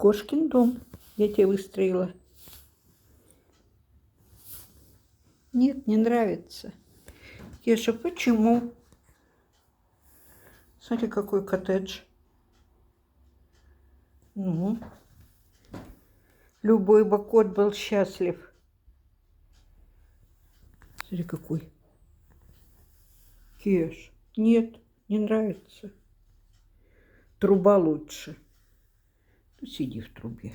Кошкин дом. Я тебе выстроила. Нет, не нравится. Кеша, почему? Смотри, какой коттедж. Ну, любой бы кот был счастлив. Смотри, какой. Кеш, нет, не нравится. Труба лучше. Ну, сиди в трубе.